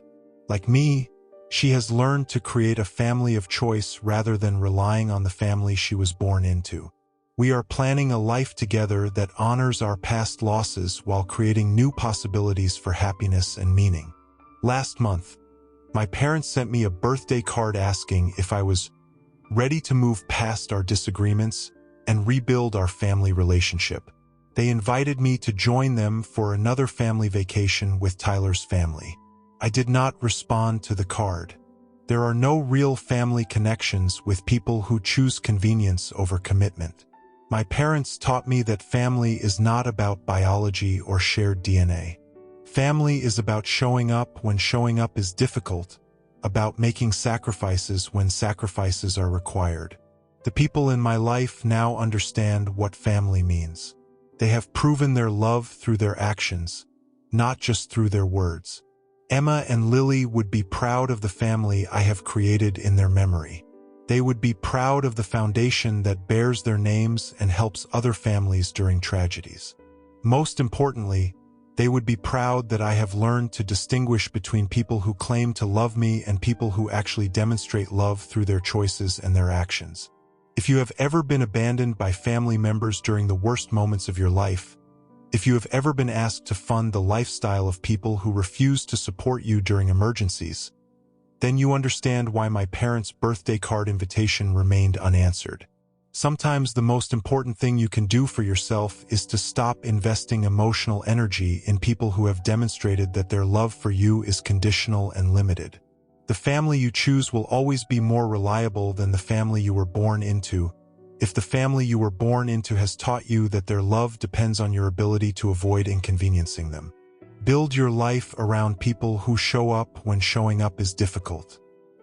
Like me, she has learned to create a family of choice rather than relying on the family she was born into. We are planning a life together that honors our past losses while creating new possibilities for happiness and meaning. Last month, my parents sent me a birthday card asking if I was ready to move past our disagreements and rebuild our family relationship. They invited me to join them for another family vacation with Tyler's family. I did not respond to the card. There are no real family connections with people who choose convenience over commitment. My parents taught me that family is not about biology or shared DNA. Family is about showing up when showing up is difficult, about making sacrifices when sacrifices are required. The people in my life now understand what family means. They have proven their love through their actions, not just through their words. Emma and Lily would be proud of the family I have created in their memory. They would be proud of the foundation that bears their names and helps other families during tragedies. Most importantly, they would be proud that I have learned to distinguish between people who claim to love me and people who actually demonstrate love through their choices and their actions. If you have ever been abandoned by family members during the worst moments of your life, if you have ever been asked to fund the lifestyle of people who refuse to support you during emergencies, then you understand why my parents' birthday card invitation remained unanswered. Sometimes the most important thing you can do for yourself is to stop investing emotional energy in people who have demonstrated that their love for you is conditional and limited. The family you choose will always be more reliable than the family you were born into. If the family you were born into has taught you that their love depends on your ability to avoid inconveniencing them, build your life around people who show up when showing up is difficult.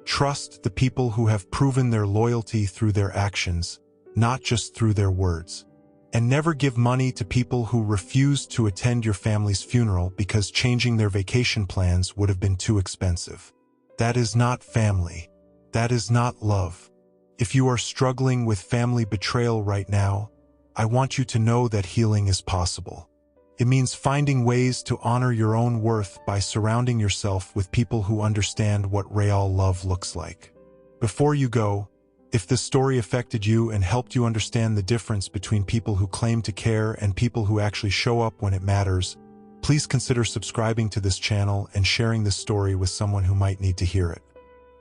Trust the people who have proven their loyalty through their actions, not just through their words. And never give money to people who refuse to attend your family's funeral because changing their vacation plans would have been too expensive. That is not family. That is not love. If you are struggling with family betrayal right now, I want you to know that healing is possible. It means finding ways to honor your own worth by surrounding yourself with people who understand what real love looks like. Before you go, if this story affected you and helped you understand the difference between people who claim to care and people who actually show up when it matters, please consider subscribing to this channel and sharing this story with someone who might need to hear it.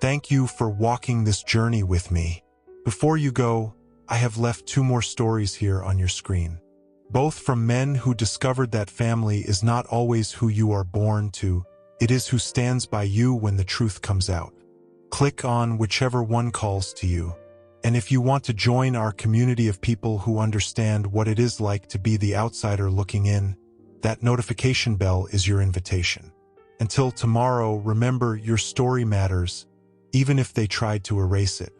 Thank you for walking this journey with me. Before you go, I have left 2 more stories here on your screen. Both from men who discovered that family is not always who you are born to, it is who stands by you when the truth comes out. Click on whichever one calls to you. And if you want to join our community of people who understand what it is like to be the outsider looking in, That notification bell is your invitation. Until tomorrow, remember your story matters, even if they tried to erase it.